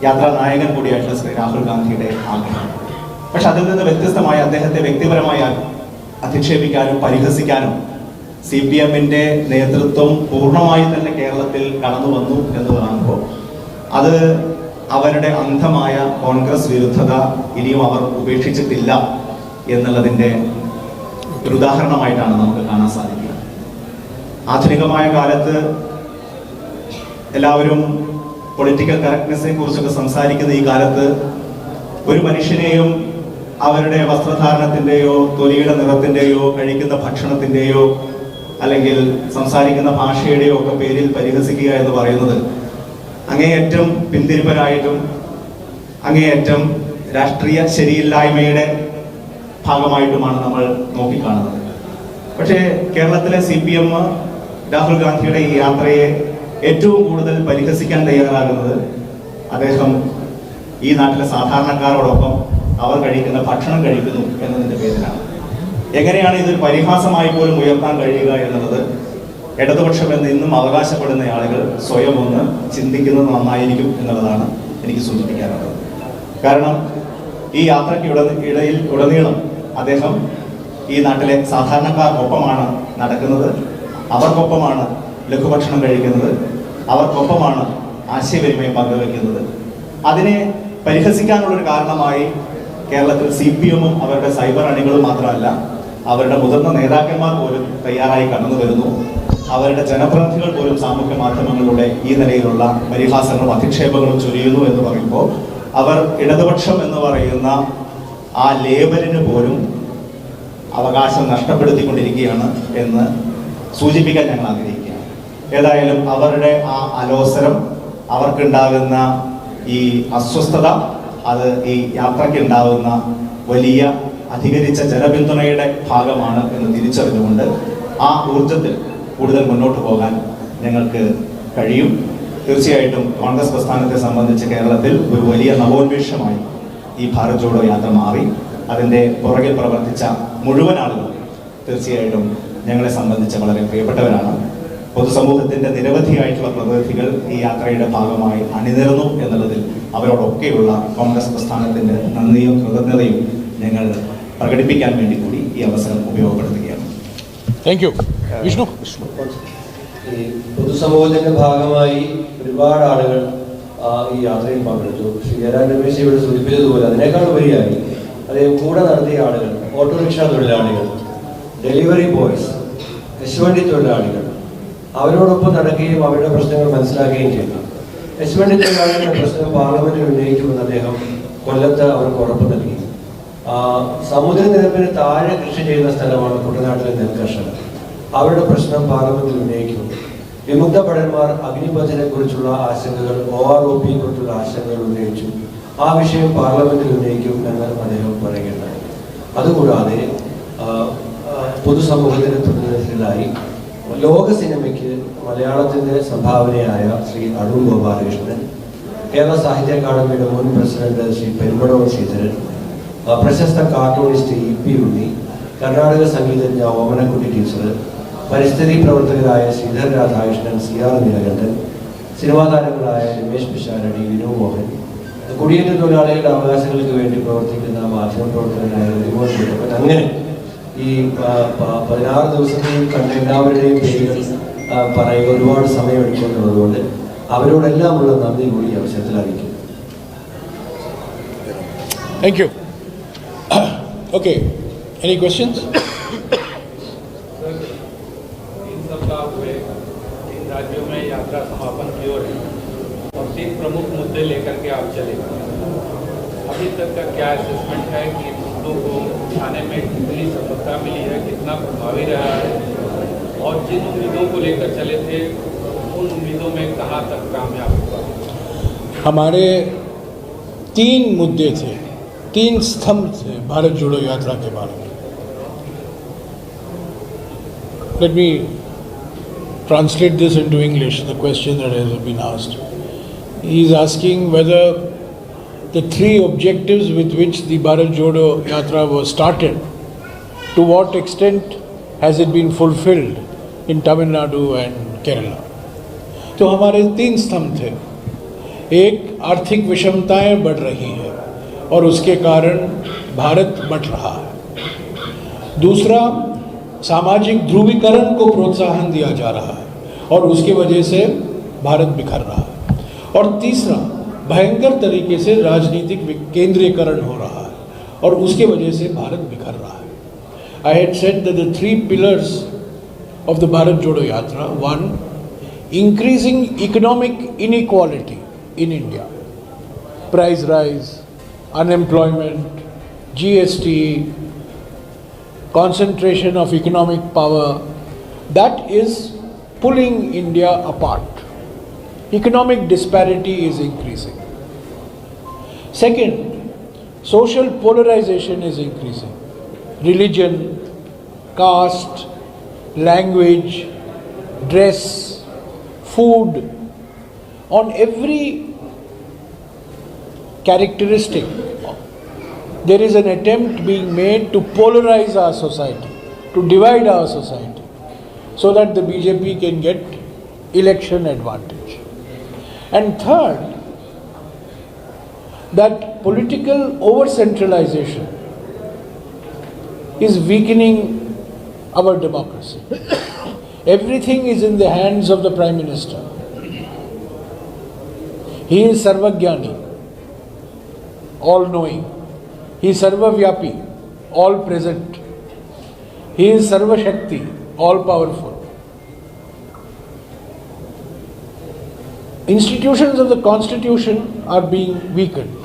യാത്രാ നായകൻ കൂടിയായിട്ടുള്ള ശ്രീ രാഹുൽ ഗാന്ധിയുടെ ആഗ്രഹം. പക്ഷെ അതിൽ നിന്ന് വ്യത്യസ്തമായി അദ്ദേഹത്തെ വ്യക്തിപരമായി അധിക്ഷേപിക്കാനും പരിഹസിക്കാനും CPM-ന്റെ നേതൃത്വം പൂർണ്ണമായി തന്നെ കേരളത്തിൽ കടന്നു വന്നു എന്ന് കാണുമ്പോൾ അത് അവരുടെ അന്ധമായ കോൺഗ്രസ് വിരുദ്ധത ഇനിയും അവർ ഉപേക്ഷിച്ചിട്ടില്ല എന്നുള്ളതിൻ്റെ ഒരു ഉദാഹരണമായിട്ടാണ് നമുക്ക് കാണാൻ സാധിക്കുക. ആധുനികമായ കാലത്ത് എല്ലാവരും പൊളിറ്റിക്കൽ കറക്റ്റ്നെസ്സിനെ കുറിച്ചൊക്കെ സംസാരിക്കുന്ന ഈ കാലത്ത് ഒരു മനുഷ്യനെയും അവരുടെ വസ്ത്രധാരണത്തിൻ്റെയോ തൊലിയുടെ നിറത്തിൻ്റെയോ കഴിക്കുന്ന ഭക്ഷണത്തിൻ്റെയോ അല്ലെങ്കിൽ സംസാരിക്കുന്ന ഭാഷയുടെയോ ഒക്കെ പേരിൽ പരിഹസിക്കുക എന്ന് പറയുന്നത് അങ്ങേയറ്റം പിന്തിരിപ്പനായിട്ടും അങ്ങേയറ്റം രാഷ്ട്രീയ ശരിയില്ലായ്മയുടെ ഭാഗമായിട്ടുമാണ് നമ്മൾ നോക്കിക്കാണുന്നത്. പക്ഷേ കേരളത്തിലെ CPM രാഹുൽ ഗാന്ധിയുടെ ഈ യാത്രയെ ഏറ്റവും കൂടുതൽ പരിഹസിക്കാൻ തയ്യാറാകുന്നത് അദ്ദേഹം ഈ നാട്ടിലെ സാധാരണക്കാരോടൊപ്പം അവർ കഴിക്കുന്ന ഭക്ഷണം കഴിക്കുന്നു എന്നതിൻ്റെ പേരിലാണ്. എങ്ങനെയാണ് ഇതൊരു പരിഹാസമായി പോലും ഉയർത്താൻ കഴിയുക എന്നുള്ളത് ഇടതുപക്ഷം എന്ന് ഇന്നും അവകാശപ്പെടുന്ന ആളുകൾ സ്വയം ഒന്ന് ചിന്തിക്കുന്നത് നന്നായിരിക്കും എന്നുള്ളതാണ് എനിക്ക് സൂചിപ്പിക്കാനുള്ളത്. കാരണം ഈ യാത്രയ്ക്ക് ഉടനീളം അദ്ദേഹം ഈ നാട്ടിലെ സാധാരണക്കാർക്കൊപ്പമാണ് നടക്കുന്നത്, അവർക്കൊപ്പമാണ് ലഘുഭക്ഷണം കഴിക്കുന്നത്, അവർക്കൊപ്പമാണ് ആശയവിനിമയം പങ്കുവയ്ക്കുന്നത്. അതിനെ പരിഹസിക്കാനുള്ളൊരു കാരണമായി കേരളത്തിൽ CPM-ഉം അവരുടെ സൈബർ അണികളും മാത്രമല്ല അവരുടെ മുതിർന്ന നേതാക്കന്മാർ പോലും തയ്യാറായി കടന്നു വരുന്നു. അവരുടെ ജനപ്രതിനിധികൾ പോലും സാമൂഹ്യ മാധ്യമങ്ങളിലൂടെ ഈ നിലയിലുള്ള പരിഹാസങ്ങളും അധിക്ഷേപങ്ങളും ചൊരിയുന്നു എന്ന് പറയുമ്പോൾ അവർ ഇടതുപക്ഷം എന്ന് പറയുന്ന ആ ലേബലിന് പോലും അവകാശം നഷ്ടപ്പെടുത്തിക്കൊണ്ടിരിക്കുകയാണ് എന്ന് സൂചിപ്പിക്കാൻ ഞങ്ങൾ ആഗ്രഹിക്കുകയാണ്. ഏതായാലും അവരുടെ ആ അലോസരം, അവർക്കുണ്ടാകുന്ന ഈ അസ്വസ്ഥത, അത് ഈ യാത്രയ്ക്ക് ഉണ്ടാകുന്ന വലിയ അധികരിച്ച ജനപിന്തുണയുടെ ഭാഗമാണ് എന്ന് തിരിച്ചറിഞ്ഞുകൊണ്ട് ആ ഊർജത്തിൽ കൂടുതൽ മുന്നോട്ട് പോകാൻ ഞങ്ങൾക്ക് കഴിയും. തീർച്ചയായിട്ടും കോൺഗ്രസ് പ്രസ്ഥാനത്തെ സംബന്ധിച്ച് കേരളത്തിൽ ഒരു വലിയ നവോന്മേഷമായി ഈ ഭാരത് ജോഡോ യാത്ര മാറി. അതിൻ്റെ പുറകിൽ പ്രവർത്തിച്ച മുഴുവൻ ആളുകളും തീർച്ചയായിട്ടും ഞങ്ങളെ സംബന്ധിച്ച് വളരെ പ്രിയപ്പെട്ടവരാണ്. പൊതുസമൂഹത്തിൻ്റെ നിരവധിയായിട്ടുള്ള പ്രതിനിധികൾ ഈ യാത്രയുടെ ഭാഗമായി അണിനിരന്നു എന്നുള്ളതിൽ അവരോടൊക്കെയുള്ള കോൺഗ്രസ് പ്രസ്ഥാനത്തിൻ്റെ നന്ദിയും കൃതജ്ഞതയും ഞങ്ങൾ പ്രകടിപ്പിക്കാൻ വേണ്ടി കൂടി ഈ അവസരം ഉപയോഗപ്പെടുത്തുകയാണ്. Thank you. വിഷ്ണു. ഈ പൊതുസമൂഹത്തിൻ്റെ ഭാഗമായി ഒരുപാട് ആളുകൾ ഈ യാത്രയിൽ പങ്കെടുത്തു. ശ്രീ ജയരാജ് രമേശ് ഇവിടെ സൂചിപ്പിച്ചതുപോലെ അതിനേക്കാൾ ഉപരിയായി അദ്ദേഹം കൂടെ നടത്തിയ ആളുകൾ, ഓട്ടോറിക്ഷ തൊഴിലാളികൾ, ഡെലിവറി ബോയ്സ്, കശുവണ്ടി തൊഴിലാളികൾ, അവരോടൊപ്പം നടക്കുകയും അവരുടെ പ്രശ്നങ്ങൾ മനസ്സിലാക്കുകയും ചെയ്തു. കശുവണ്ടി തൊഴിലാളികളുടെ പ്രശ്നം പാർലമെന്റിൽ ഉന്നയിക്കുമെന്ന് അദ്ദേഹം കൊല്ലത്ത് അവർക്ക് ഉറപ്പ് നൽകി. സമുദ്രനിരപ്പിന് താഴെ കൃഷി ചെയ്യുന്ന സ്ഥലമാണ് കുട്ടനാട്ടിലെ നെൽകർഷകർ. അവരുടെ പ്രശ്നം പാർലമെന്റിൽ ഉന്നയിക്കും. വിമുക്ത ഭടന്മാർ അഗ്നിപഥനെ കുറിച്ചുള്ള ആശങ്കകൾ, OROP കുറിച്ചുള്ള ആശങ്കകൾ ഉന്നയിച്ചു. ആ വിഷയം പാർലമെന്റിൽ ഉന്നയിക്കും എന്ന് അദ്ദേഹം പറയുകയുണ്ടായി. അതുകൂടാതെ പൊതുസമൂഹത്തിന്റെ പ്രതിനിധികളായി ലോക സിനിമയ്ക്ക് മലയാളത്തിന്റെ സംഭാവനയായ ശ്രീ അടൂർ ഗോപാലകൃഷ്ണൻ, കേരള സാഹിത്യ അക്കാദമിയുടെ മുൻ പ്രസിഡന്റ് ശ്രീ പെരുമ്പടവം ശ്രീധരൻ, പ്രശസ്ത കാർട്ടൂണിസ്റ്റ് EP ഉണ്ണി, കർണാടക സംഗീതജ്ഞ ഓമനക്കുട്ടി ടീച്ചർ, പരിസ്ഥിതി പ്രവർത്തകരായ ശ്രീധർ രാധാകൃഷ്ണൻ, CR നീലകണ്ഠൻ, സിനിമാ താരങ്ങളായ രമേശ് പിഷാരടി, വിനു മോഹൻ, കുടിയേറ്റ തൊഴിലാളികളുടെ അവകാശങ്ങൾക്ക് വേണ്ടി പ്രവർത്തിക്കുന്ന മാധ്യമ പ്രവർത്തകനായ റിമോട്ട് കുട്ടപ്പൻ, അങ്ങനെ ഈ 16 ദിവസത്തെയും കണ്ട എല്ലാവരുടെയും പേരുകൾ പറയുക ഒരുപാട് സമയമെടുക്കുന്നുള്ളതുകൊണ്ട് അവരോടെല്ലാമുള്ള നന്ദി കൂടി അവസരത്തിൽ അറിയിക്കുന്നു. Thank you. Okay. Any questions? इन सप्ताह हुए 3 राज्यों में यात्रा समापन की ओर है और 3 प्रमुख मुद्दे लेकर के आप चले. अभी तक का क्या असेसमेंट है कि इन मुद्दों को उठाने में कितनी सफलता मिली है, कितना प्रभावी रहा है, और जिन उम्मीदों को लेकर चले थे उन उम्मीदों में कहाँ तक कामयाब हुआ? हमारे 3 मुद्दे थे, 3 स्तंभ थे भारत जोड़ो यात्रा के बारे में. Let me translate this into English, the question that has been asked. He is asking whether the 3 objectives with which the Bharat Jodo Yatra was started, to what extent has it been fulfilled in Tamil Nadu and Kerala. तो हमारे 3 स्तंभ थे. एक, आर्थिक विषमताएं बढ़ रही है और उसके कारण भारत बंट रहा है. दूसरा, सामाजिक ध्रुवीकरण को प्रोत्साहन दिया जा रहा है और उसकी वजह से भारत बिखर रहा है. और तीसरा, भयंकर तरीके से राजनीतिक केंद्रीकरण हो रहा है और उसके वजह से भारत बिखर रहा है. I had said that the 3 pillars of the Bharat Jodo Yatra: 1, increasing economic inequality in India, price rise, unemployment, GST, concentration of economic power, that is pulling India apart. Economic disparity is increasing. Second, social polarization is increasing. Religion, caste, language, dress, food, on every characteristic there is an attempt being made to polarize our society, to divide our society, so that the BJP can get election advantage. And third, that political over-centralization is weakening our democracy. Everything is in the hands of the Prime Minister. He is Sarvagyani, all-knowing. He is Sarvavyapi, all-present. He is Sarvashakti, all-powerful. Institutions of the Constitution are being weakened.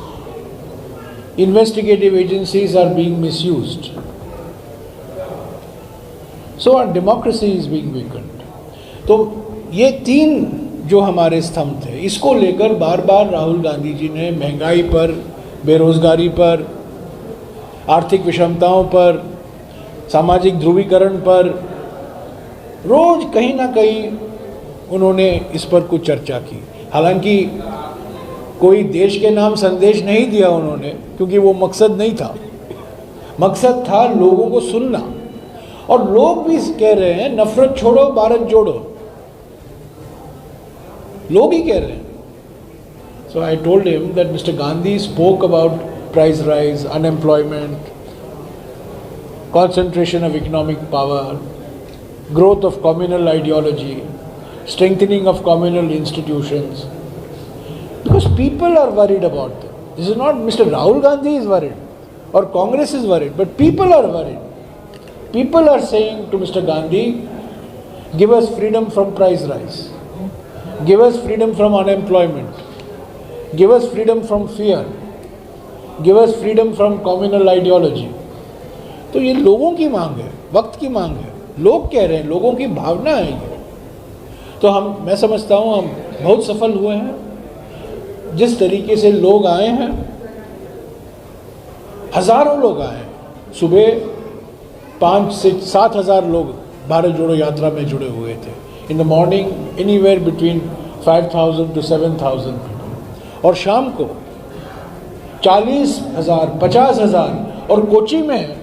Investigative agencies are being misused. So our democracy is being weakened. तो ये 3 जो हमारे स्तंभ थे, इसको लेकर बार बार राहुल गांधी जी ने महंगाई पर, बेरोजगारी पर, आर्थिक विषमताओं पर, सामाजिक ध्रुवीकरण पर रोज कहीं ना कहीं उन्होंने इस पर कुछ चर्चा की. हालांकि कोई देश के नाम संदेश नहीं दिया उन्होंने, क्योंकि वो मकसद नहीं था. मकसद था लोगों को सुनना. और लोग भी कह रहे हैं नफरत छोड़ो भारत जोड़ो. लोग ही कह रहे हैं. So I told him that Mr. Gandhi spoke about price rise, unemployment, concentration of economic power, growth of communal ideology, strengthening of communal institutions. Because people are worried about them. This is not Mr. Rahul Gandhi is worried or Congress is worried, but people are worried. People are saying to Mr. Gandhi, give us freedom from price rise, give us freedom from unemployment, give us freedom from fear, give us freedom from communal ideology. तो ये लोगों की मांग है, वक्त की मांग है, लोग कह रहे हैं, लोगों की भावना है ये. तो मैं समझता हूँ हम बहुत सफल हुए हैं. जिस तरीके से लोग आए हैं, हजारों लोग आए हैं. सुबह 5 से 7 हज़ार लोग भारत जोड़ो यात्रा में जुड़े हुए थे. In the morning anywhere between 5,000 to 7,000 people. और शाम को 40,000, 50,000 और कोची में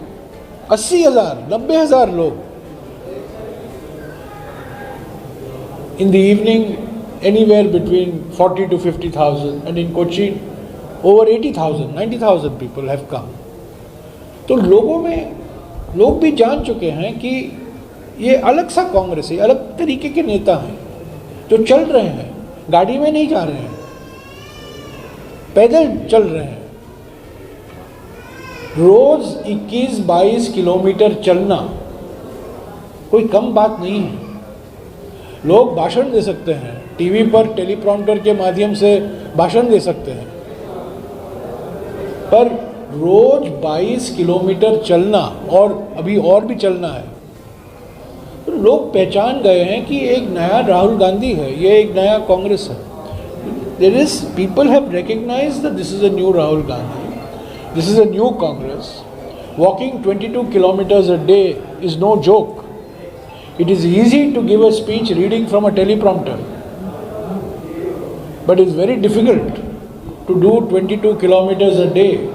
80,000, 90,000 लोग. In the evening, anywhere between 40 to 50,000, and in Kochi, over 80,000, 90,000 people have come. तो लोगों में लोग भी जान चुके हैं कि ये अलग सा कांग्रेस है, अलग तरीके के नेता हैं जो चल रहे हैं, गाड़ी में नहीं जा रहे हैं, पैदल चल रहे हैं. रोज 21-22 किलोमीटर चलना कोई कम बात नहीं है. लोग भाषण दे सकते हैं, टीवी पर टेलीप्रॉम्प्टर के माध्यम से भाषण दे सकते हैं, पर रोज 22 किलोमीटर चलना और अभी और भी चलना है. तो लोग पहचान गए हैं कि एक नया राहुल गांधी है, ये एक नया कांग्रेस है. There is people have recognized that this is a new Rahul Gandhi, this is a new Congress. Walking 22 kilometers a day is no joke. It is easy to give a speech reading from a teleprompter, but it's very difficult to do 22 kilometers a day,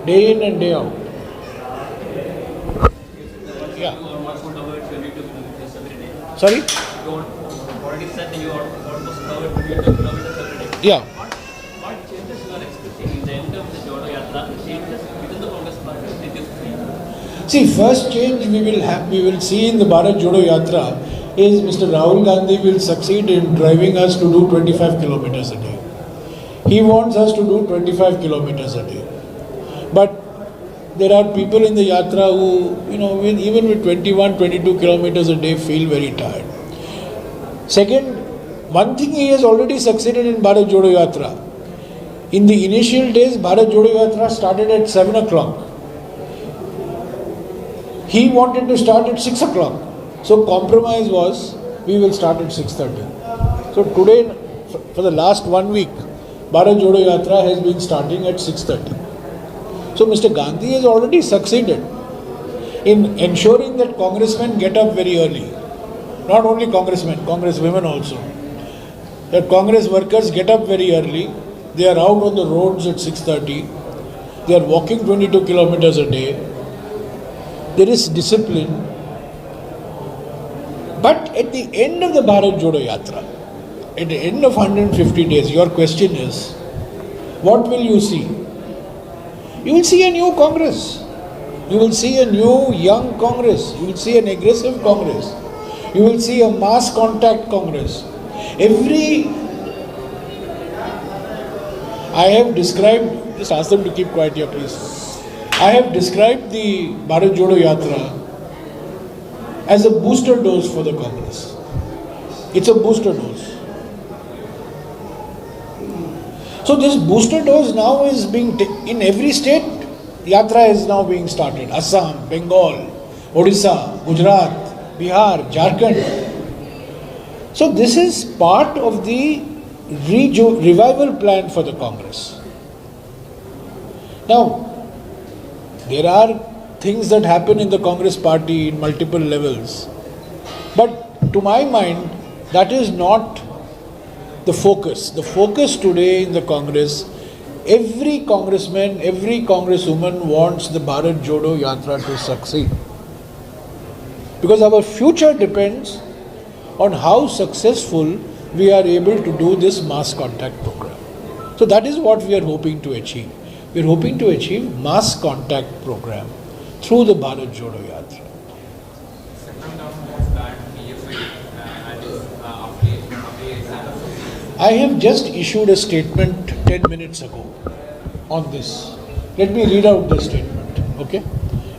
day in and day out. Yeah. Sorry? You already said you are almost covered 22 kilometers every day. Yeah. What changes you are expecting in the end of the Jodo Yatra? Changes within the Congress party? Did you see? See, first change we will see in the Bharat Jodo Yatra is Mr. Rahul Gandhi will succeed in driving us to do 25 kilometers a day. He wants us to do 25 kilometers a day. But there are people in the Yatra who, even with 21, 22 kilometers a day feel very tired. Second, one thing he has already succeeded in Bharat Jodo Yatra. In the initial days, Bharat Jodo Yatra started at 7 o'clock. He wanted to start at 6 o'clock. So compromise was, we will start at 6:30. So today, for the last 1 week, Bharat Jodo Yatra has been starting at 6:30. So Mr. Gandhi has already succeeded in ensuring that congressmen get up very early. Not only congressmen, congresswomen also. That Congress workers get up very early. They are out on the roads at 6:30. They are walking 22 kilometers a day. There is discipline. But at the end of the Bharat Jodo Yatra, at the end of 150 days, your question is, what will you see? You will see a new Congress. You will see a new young Congress. You will see an aggressive Congress. You will see a mass contact Congress. I have described, just ask them to keep quiet here please. I have described the Bharat Jodo Yatra as a booster dose for the Congress. It's a booster dose. So this booster dose now is being in every state. Yatra is now being started. Assam, Bengal, Odisha, Gujarat, Bihar, Jharkhand. So this is part of the revival plan for the Congress. Now, there are things that happen in the Congress party in multiple levels. But to my mind, that is not the focus. The focus today in the Congress, every congressman, every congresswoman wants the Bharat Jodo Yatra to succeed. Because our future depends on how successful we are able to do this mass contact program. So that is what we are hoping to achieve. We are hoping to achieve mass contact program through the Bharat Jodo Yatra. Central government has banned PFI and its affiliation. I have just issued a statement 10 minutes ago on this. Let me read out the statement, okay?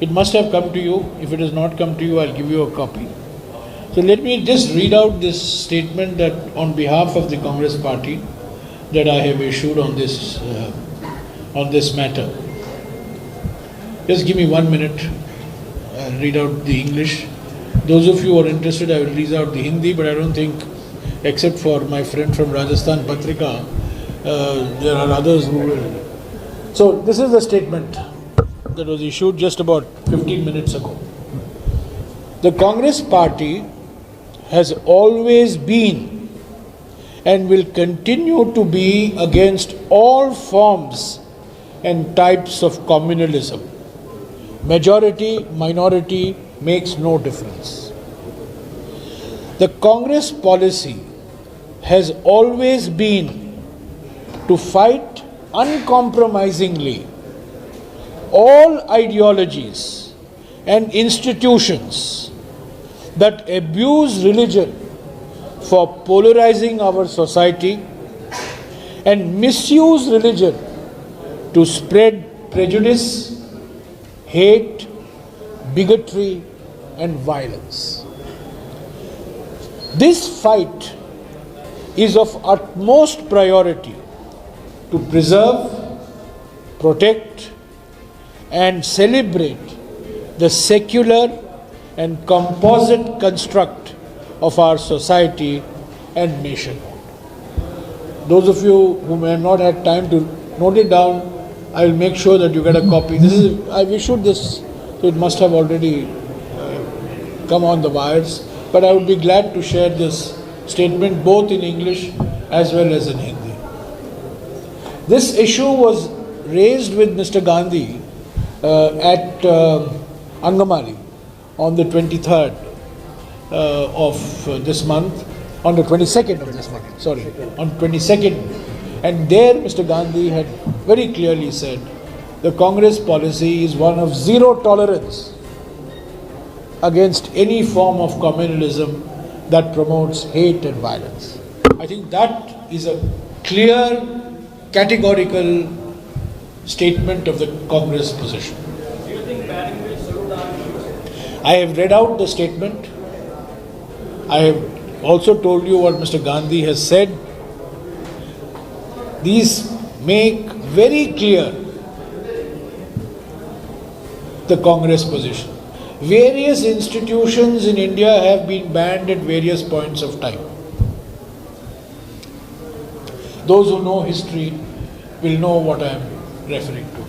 It must have come to you. If it has not come to you, I'll give you a copy. So let me just read out this statement that on behalf of the Congress party that I have issued on this matter. Just give me 1 minute. I'll read out the English. Those of you who are interested, I will read out the Hindi, but I don't think, except for my friend from Rajasthan Patrika, there are others who will. So this is the statement that was issued just about 15 minutes ago. The Congress party has always been and will continue to be against all forms and types of communalism. Majority, minority makes no difference. The Congress policy has always been to fight uncompromisingly all ideologies and institutions that abuse religion for polarizing our society and misuse religion to spread prejudice, hate, bigotry, and violence. This fight is of utmost priority to preserve, protect, and celebrate the secular and composite construct of our society and nation. Those of you who may not have time to note it down, I will make sure that you get a copy. I've issued this, so it must have already come on the wires, but I would be glad to share this statement both in English as well as in Hindi. This issue was raised with Mr. Gandhi at Angamali on the 23rd of this month, on the 22nd of this month, sorry, on 22nd. And there Mr. Gandhi had very clearly said the Congress policy is one of zero tolerance against any form of communalism that promotes hate and violence. I think that is a clear, categorical statement of the Congress position. Do you think banning will slow down? I have read out the statement. I have also told you what Mr. Gandhi has said. These make very clear the Congress position. Various institutions in India have been banned at various points of time. Those who know history will know what I am referring to.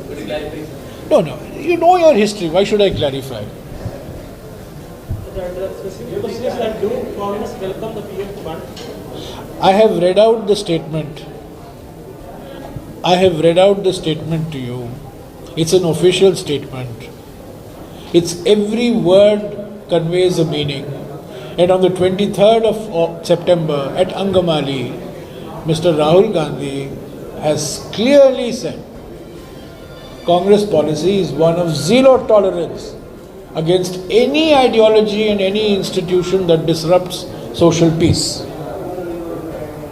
Could you clarify? No, you know your history. Why should I clarify? Do Congress welcome the PF ban? I have read out the statement. I have read out the statement to you. It's an official statement. Its every word conveys a meaning. And on the 23rd of September at Angamali, Mr. Rahul Gandhi has clearly said Congress policy is one of zero tolerance against any ideology and any institution that disrupts social peace.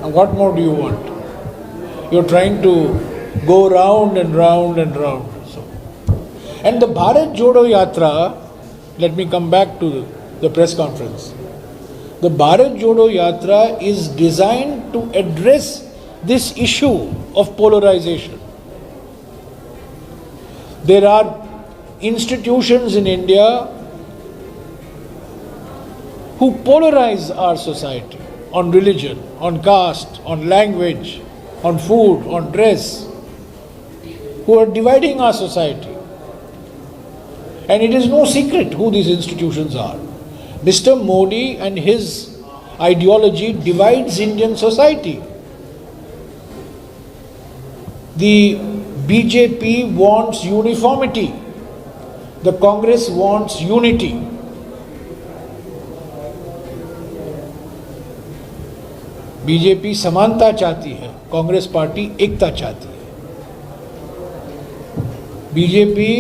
Now what more do you want? You're trying to go round and round and round. And the Bharat Jodo Yatra, let me come back to the press conference. The Bharat Jodo Yatra is designed to address this issue of polarization. There are institutions in India who polarize our society on religion, on caste, on language, on food, on dress, who are dividing our society. And it is no secret who these institutions are. Mr. Modi and his ideology divides Indian society. The BJP wants uniformity. The Congress wants unity. BJP समानता चाहती है, Congress party एकता चाहती है। BJP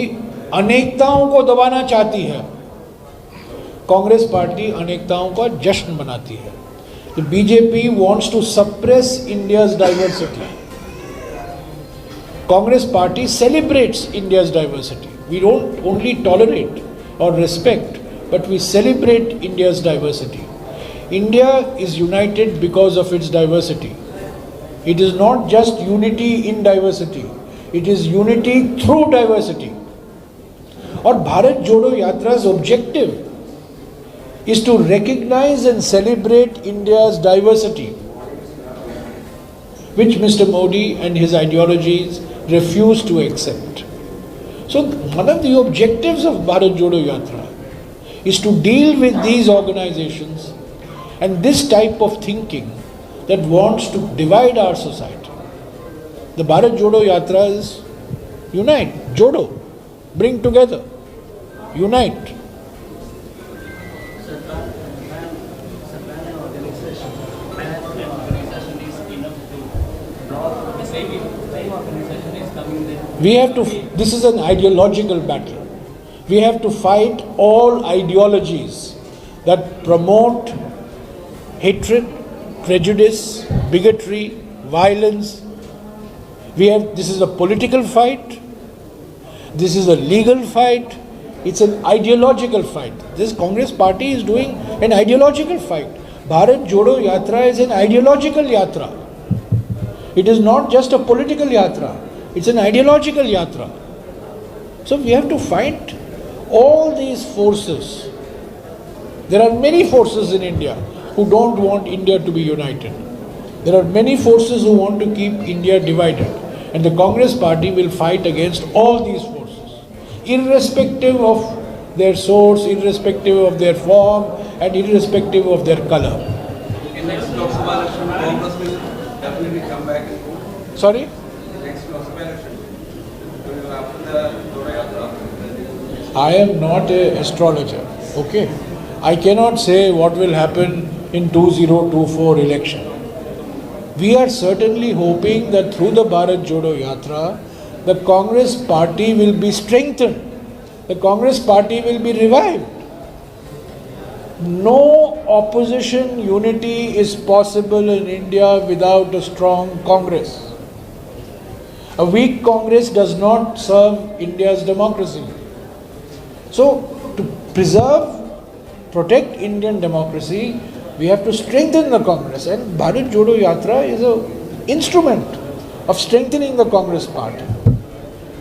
अनेकताओं को दबाना चाहती है, Congress party अनेकताओं का जश्न मनाती है। The BJP wants to suppress India's diversity. Congress party celebrates India's diversity. We don't only tolerate or respect, but we celebrate India's diversity. India is united because of its diversity. It is not just unity in diversity. It is unity through diversity. और भारत जोड़ो यात्रा's objective is to recognize and celebrate India's diversity, which Mr. Modi and his ideologies refuse to accept. So one of the objectives of Bharat Jodo Yatra is to deal with these organizations and this type of thinking that wants to divide our society. The Bharat Jodo Yatra is unite, Jodo, bring together, unite. We have to, this is an ideological battle. We have to fight all ideologies that promote hatred, prejudice, bigotry, violence. This is a political fight. This is a legal fight. It's an ideological fight. This Congress party is doing an ideological fight. Bharat Jodo Yatra is an ideological yatra. It is not just a political yatra. It's an ideological yatra. So we have to fight all these forces. There are many forces in India who don't want India to be united. There are many forces who want to keep India divided. And the Congress party will fight against all these forces, irrespective of their source, irrespective of their form, and irrespective of their color. In next Lok Sabha election, Congress will definitely come back. Sorry? Next Lok Sabha election, after the Jodo Yatra. I am not an astrologer, okay? I cannot say what will happen in 2024 election. We are certainly hoping that through the Bharat Jodo Yatra, the Congress party will be strengthened. The Congress party will be revived. No opposition unity is possible in India without a strong Congress. A weak Congress does not serve India's democracy. So, to preserve, protect Indian democracy, we have to strengthen the Congress, and Bharat Jodo Yatra is an instrument of strengthening the Congress party.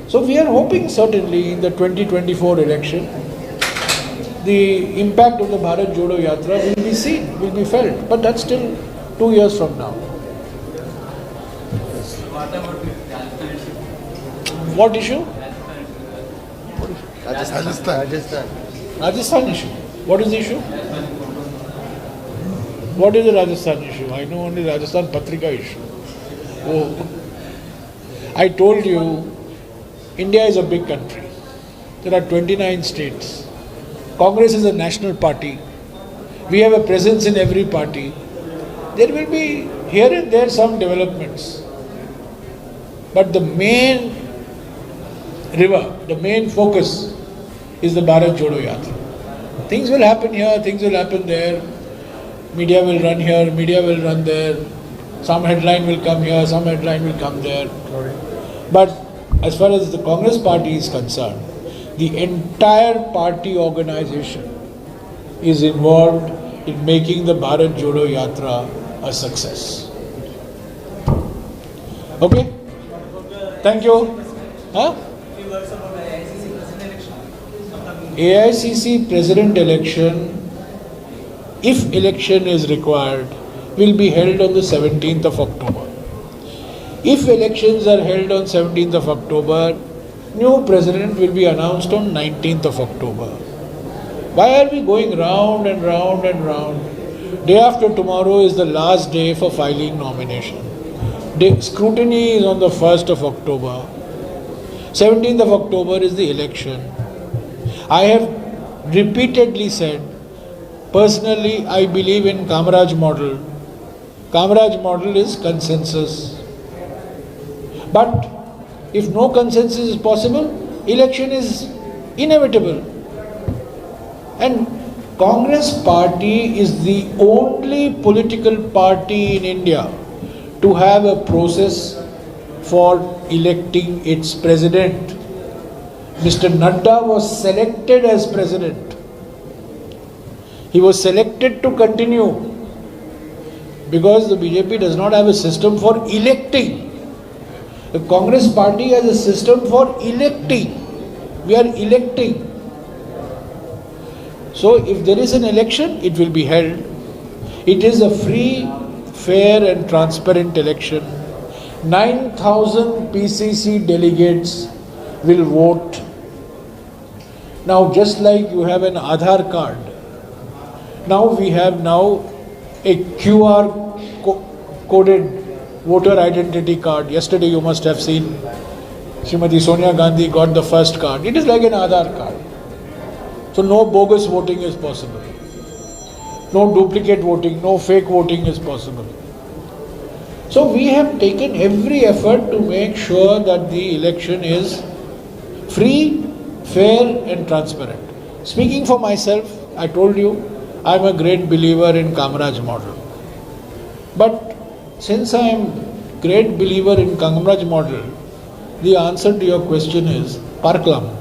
So we are hoping certainly in the 2024 election, the impact of the Bharat Jodo Yatra will be seen, will be felt, but that's still 2 years from now. What issue? Rajasthan issue. What is the issue? What is the Rajasthan issue? I know only Rajasthan Patrika issue. Oh. I told you, India is a big country. There are 29 states. Congress is a national party. We have a presence in every party. There will be here and there some developments. But the main river, the main focus is the Bharat Jodo Yatra. Things will happen here, things will happen there. Media will run here, media will run there. Some headline will come here, some headline will come there. But as far as the Congress party is concerned, the entire party organization is involved in making the Bharat Jodo Yatra a success. Okay? Thank you. Huh? AICC President election, if election is required, will be held on the 17th of October. If elections are held on 17th of October, new president will be announced on 19th of October. Why are we going round and round and round? Day after tomorrow is the last day for filing nomination. Scrutiny is on the 1st of October. 17th of October is the election. I have repeatedly said, personally, I believe in Kamaraj model. Kamaraj model is consensus. But if no consensus is possible, election is inevitable. And Congress party is the only political party in India to have a process for electing its president. Mr. Nadda was selected as president. He was selected to continue because the BJP does not have a system for electing. The Congress party has a system for electing. We are electing. So if there is an election, it will be held. It is a free, fair and transparent election. 9,000 PCC delegates will vote. Now just like you have an Aadhaar card, now we have a QR coded voter identity card. Yesterday you must have seen Srimati Sonia Gandhi got the first card. It is like an Aadhaar card. So no bogus voting is possible. No duplicate voting, no fake voting is possible. So we have taken every effort to make sure that the election is free, fair and transparent. Speaking for myself, I told you, I am a great believer in Kamaraj model. But since I am great believer in Kamaraj model, the answer to your question is Parklam.